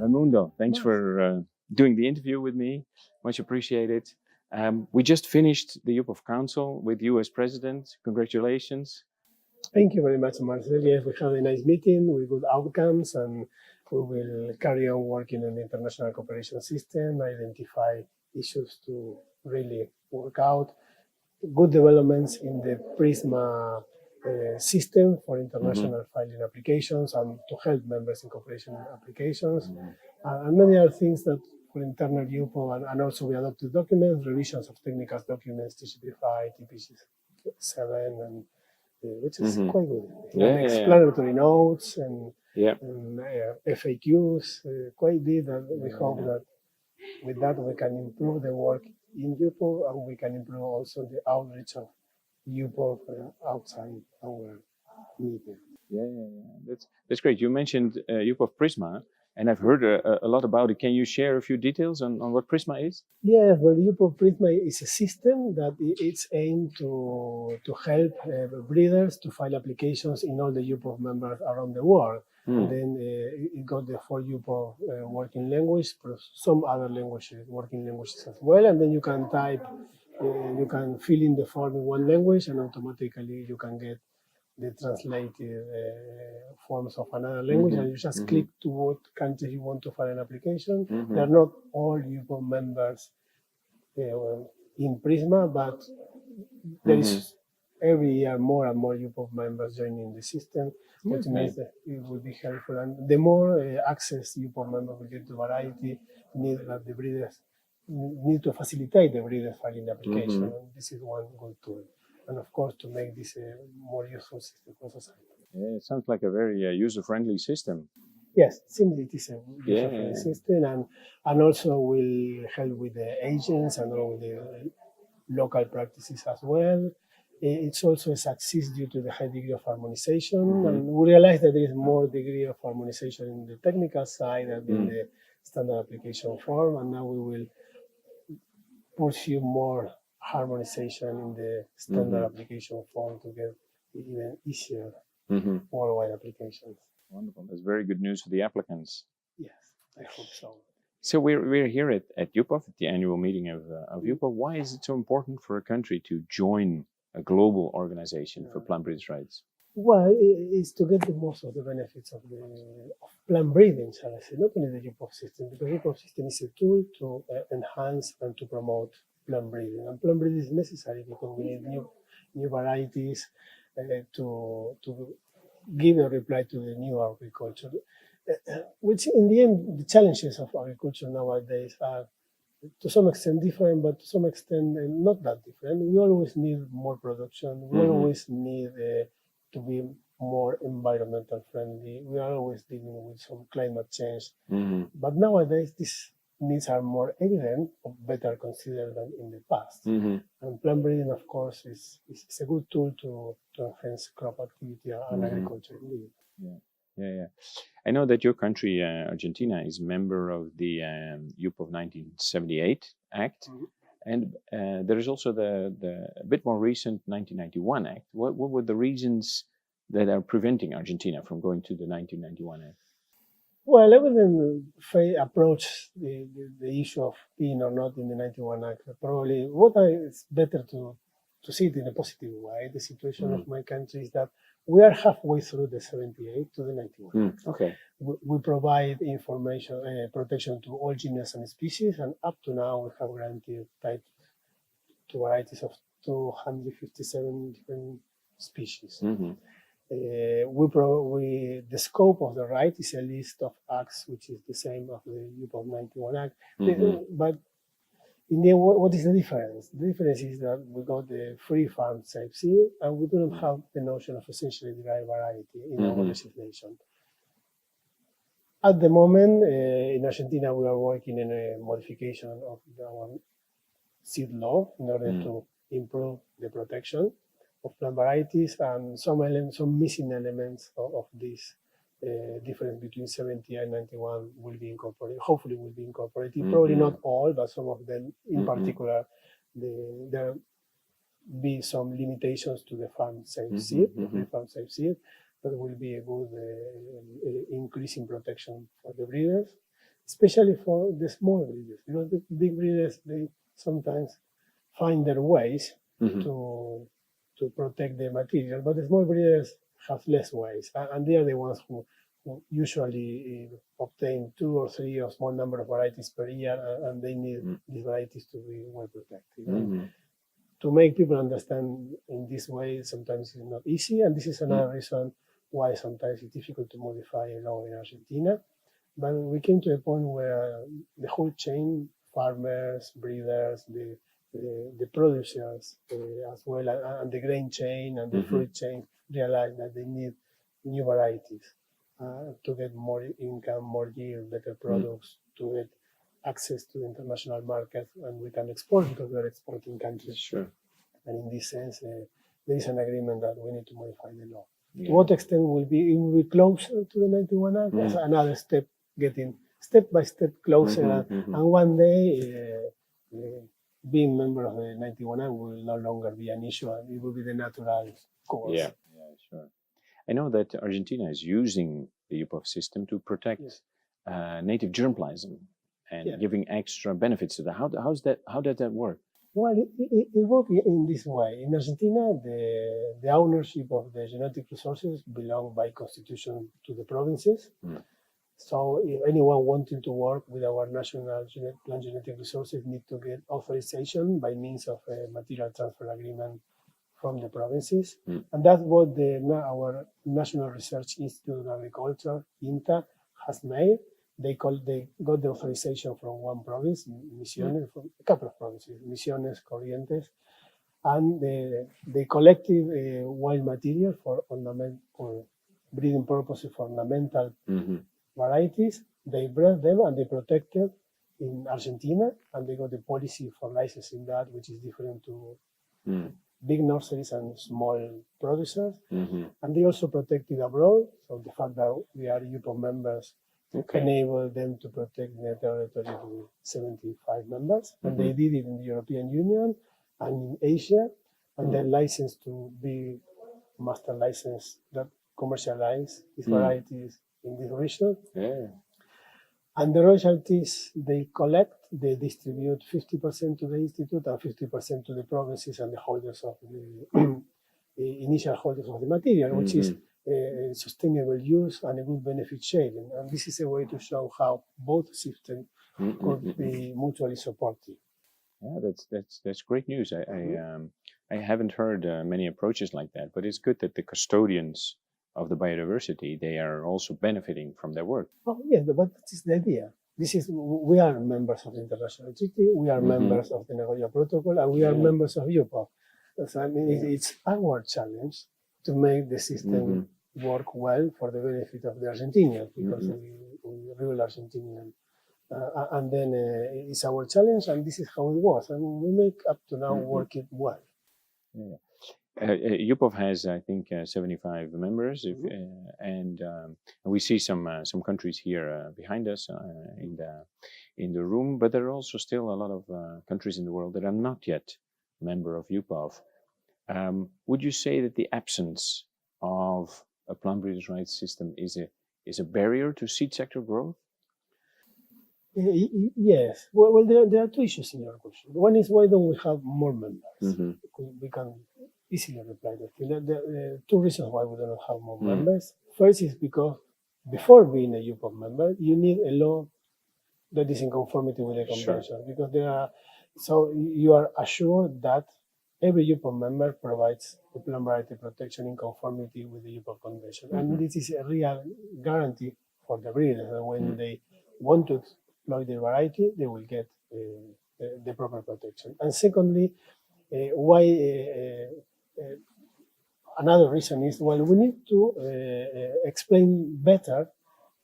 Raimundo, thanks for doing the interview with me. Much appreciated. We just finished the UPOV Council with you as president. Congratulations. Thank you very much, Marcel. Yes, we had a nice meeting with good outcomes, and we will carry on working on the international cooperation system, identify issues to really work out, good developments in the PRISMA system for international filing applications and to help members in cooperation applications, and many other things that for internal UPOV, and also we adopted documents, revisions of technical documents, TCP5, TP7, and which is quite good. Explanatory notes and FAQs, quite good, and we hope that with that we can improve the work in UPOV, and we can improve also the outreach of UPOV outside our meeting. That's great. You mentioned UPOV Prisma, and I've heard a lot about it. Can you share a few details on what Prisma is? Yes, well, UPOV Prisma is a system that it's aimed to help breeders to file applications in all the UPOV members around the world. And then it got the 4 UPOV working language, plus some other languages, working languages as well. And then you can type, you can fill in the form in one language, and automatically you can get the translated forms of another language, and you just click to what country you want to file an application. They're not all UPOV members in Prisma, but there is every year more and more UPOV members joining the system, which means that it will be helpful. And the more access UPOV members will get to variety, need that the breeders need to facilitate the breeders filing the application, and this is one good tool. And of course, to make this a more useful system for society. Yeah, it sounds like a very user-friendly system. Yes, simply it is a user-friendly system, and also will help with the agents and all with the local practices as well. It's also a success due to the high degree of harmonization, and we realize that there is more degree of harmonization in the technical side than in the standard application form, and now we will pursue more harmonization in the standard application form to get even easier worldwide applications. Wonderful. That's very good news for the applicants. Yes, I hope so. So we're here at UPOV, at the annual meeting of UPOV. Why is it so important for a country to join a global organization for plant breeders' rights? Well, it's to get the most of the benefits of plant breeding, shall I say, not only the UPOV system, because the UPOV system is a tool to enhance and to promote plant breeding. And plant breeding is necessary because we need new varieties to give a reply to the new agriculture, which in the end, the challenges of agriculture nowadays are to some extent different, but to some extent not that different. We always need more production. We always need to be more environmental friendly. We are always dealing with some climate change. But nowadays, these needs are more evident or better considered than in the past. And plant breeding, of course, is a good tool to enhance crop activity and agriculture indeed. Yeah. I know that your country, Argentina, is a member of the UPOV 1978 Act, and there is also the a bit more recent 1991 Act. What were the reasons that are preventing Argentina from going to the 1991 Act? Well, I wouldn't approach the issue of being or not in the 91 Act. Probably it's better to see it in a positive way. The situation of my country is that we are halfway through the 78 to the 91. We provide information, protection to all genus and species, and up to now we have granted type to varieties of 257 different species. The scope of the right is a list of acts, which is the same of the UPOV 91 Act. But in the end, what is the difference? The difference is that we got the free farm safe seed, and we don't have the notion of essentially derived variety in our legislation. At the moment, in Argentina, we are working in a modification of our seed law in order to improve the protection of plant varieties, and some missing elements of this difference between 70 and 91 will be incorporated, hopefully will be incorporated. Probably not all, but some of them in particular, there be some limitations to the farm safe seed, the farm safe seed, that will be a good increase in protection for the breeders. especially for the small breeders, because the big breeders, they sometimes find their ways to protect the material, but the small breeders have less ways, and they are the ones who usually obtain 2 or 3 or small number of varieties per year, and they need these varieties to be well protected. To make people understand in this way sometimes it's not easy, and this is another reason why sometimes it's difficult to modify a law in Argentina. But we came to a point where the whole chain, farmers, breeders, the producers as well, and the grain chain and the fruit chain realized that they need new varieties to get more income, more yield, better products, to get access to the international market, and we can export because we are exporting countries. Sure. And in this sense, there is an agreement that we need to modify the law. Yeah. To what extent it will be closer to the 91 Act? That's another step, getting step by step closer, and one day being member of the 91 Act will no longer be an issue, and it will be the natural course. Yeah, sure. I know that Argentina is using the UPOV system to protect native germplasm and giving extra benefits to that. How does that work? Well, it works in this way. In Argentina, the ownership of the genetic resources belong by constitution to the provinces. So if anyone wanting to work with our national plant genetic resources need to get authorization by means of a material transfer agreement from the provinces. And that's what our National Research Institute of Agriculture, INTA, has made. They got the authorization from one province, Misiones, from a couple of provinces, Misiones, Corrientes, and they collected wild material for breeding purposes for ornamental varieties. They bred them and they protected in Argentina, and they got the policy for licensing that, which is different to big nurseries and small producers. And they also protected abroad, so the fact that we are UPOV members enable them to protect their territory to 75 members. And they did it in the European Union and in Asia, and they're licensed to be master license that commercialize these varieties in this region. And the royalties they collect, they distribute 50% to the institute and 50% to the provinces and the holders of the initial holders of the material, which is sustainable use and a good benefit sharing. And this is a way to show how both systems could be mutually supportive. Yeah, that's great news. I haven't heard many approaches like that, but it's good that the custodians of the biodiversity, they are also benefiting from their work. Oh yes, but that is the idea. We are members of the international treaty, we are members of the Nagoya Protocol, and we are members of UPOV. So I mean, it's our challenge to make the system work well for the benefit of the Argentinians, because we real Argentinian. And then it's our challenge, and this is how it was. And we make up to now work it well. UPOV has, I think, 75 members, and we see some countries here behind us in the room, but there are also still a lot of countries in the world that are not yet member of UPOV. Would you say that the absence of a plant breeders' rights system is a barrier to seed sector growth? Yes. Well, there are two issues in your question. One is, why don't we have more members? We can easily reply that. The two reasons why we don't have more members. First is because before being a UPOV member, you need a law that is in conformity with the convention, because so you are assured that every UPOV member provides the plant variety protection in conformity with the UPOV convention. And this is a real guarantee for the breeders that when they want to exploit the variety, they will get the proper protection. And secondly, another reason is, well, we need to explain better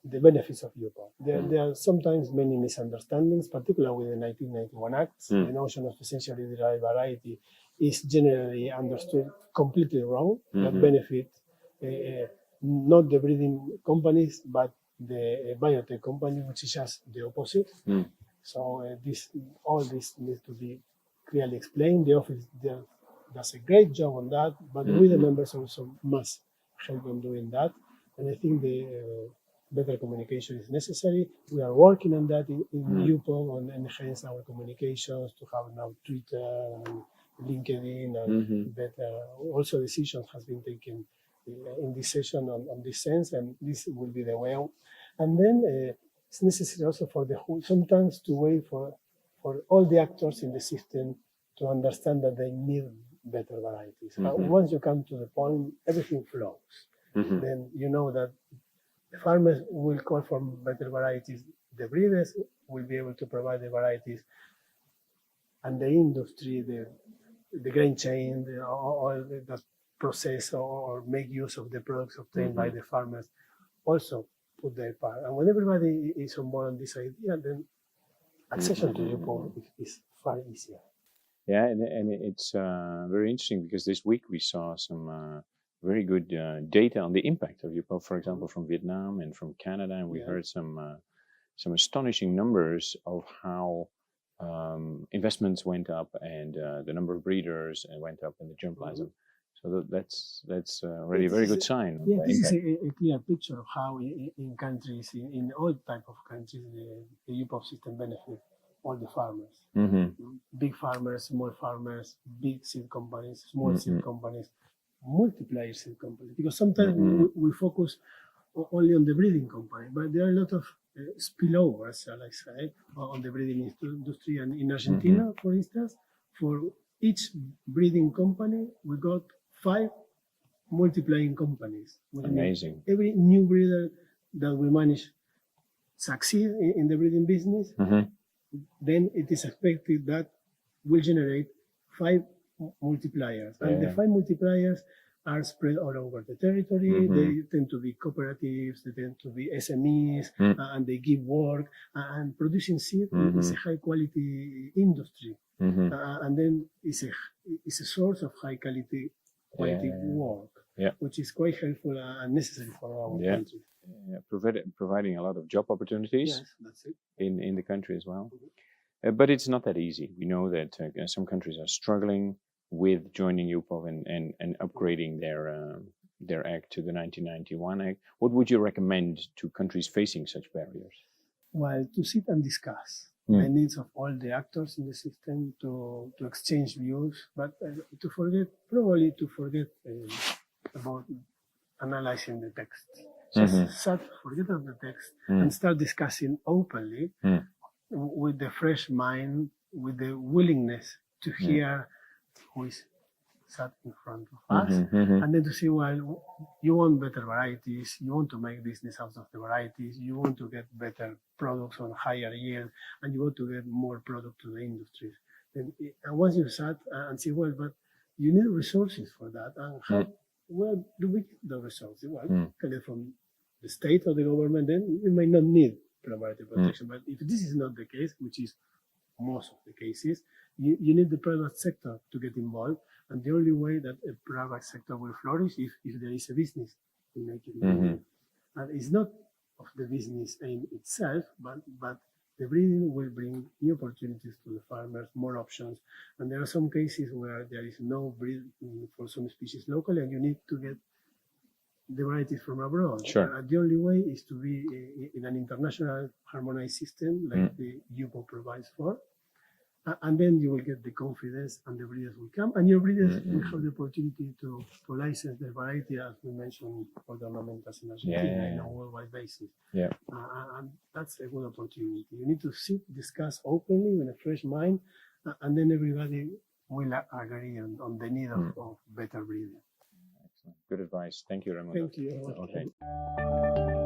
the benefits of UPOV. There are sometimes many misunderstandings, particularly with the 1991 Act. The notion of essentially derived variety is generally understood completely wrong. That benefit not the breeding companies, but the biotech company, which is just the opposite. So all this needs to be clearly explained. The office does a great job on that, but we, the members, also must help on doing that. And I think better communication is necessary. We are working on that in UPOV and enhance our communications to have now Twitter and LinkedIn and better. Also, decisions has been taken in this session on this sense, and this will be the way out. And then it's necessary also for the whole, sometimes to wait for all the actors in the system to understand that they need better varieties. Once you come to the point, everything flows. Then you know that the farmers will call for better varieties. The breeders will be able to provide the varieties, and the industry, the grain chain, all that process or make use of the products obtained by the farmers also put their part. And when everybody is on board on this idea, then accession to UPOV is far easier. Yeah, and it's very interesting because this week we saw some very good data on the impact of UPOV, for example, from Vietnam and from Canada, and we heard some astonishing numbers of how investments went up and the number of breeders went up in the germplasm. So that's already a very good sign. Yeah, this is a clear picture of how in countries, in all type of countries, the UPOV system benefits all the farmers. Big farmers, small farmers, big seed companies, small seed companies, multiplier seed companies. Because sometimes we focus only on the breeding company, but there are a lot of spillovers, shall I say, on the breeding industry. And in Argentina, for instance, for each breeding company, we got 5 multiplying companies. Amazing. Every new breeder that we manage succeed in the breeding business, then it is expected that will generate 5 multipliers. And the 5 multipliers are spread all over the territory. They tend to be cooperatives, they tend to be SMEs, and they give work. And producing seed is a high quality industry. And then it's a source of high quality work, which is quite helpful and necessary for our country. Providing a lot of job opportunities. Yes, that's it. In the country as well. But it's not that easy. We know that some countries are struggling with joining UPOV and upgrading their act to the 1991 Act. What would you recommend to countries facing such barriers? Well, to sit and discuss the needs of all the actors in the system, to exchange views, but to forget about analyzing the text. Just forget about the text and start discussing openly with the fresh mind, with the willingness to hear who is sat in front of us, and then to see, well, you want better varieties, you want to make business out of the varieties, you want to get better products on higher yield, and you want to get more product to the industries. And once you sat and see, well, but you need resources for that, and how, where do we get the resources? Well, from the state or the government, then you may not need variety protection. But if this is not the case, which is most of the cases, you need the private sector to get involved. And the only way that a private sector will flourish is if there is a business in making money. And it's not of the business aim itself, but the breeding will bring new opportunities to the farmers, more options. And there are some cases where there is no breed for some species locally, and you need to get the varieties from abroad. Sure. The only way is to be in an international harmonized system like the UPOV provides for. And then you will get the confidence and the breeders will come, and your breeders will have the opportunity to license the variety, as we mentioned, for the ornamentals in Argentina on a worldwide basis. And that's a good opportunity. You need to sit, discuss openly with a fresh mind, and then everybody will agree on the need of better breeding. Excellent. Good advice. Thank you, Raimundo. Thank you. Okay.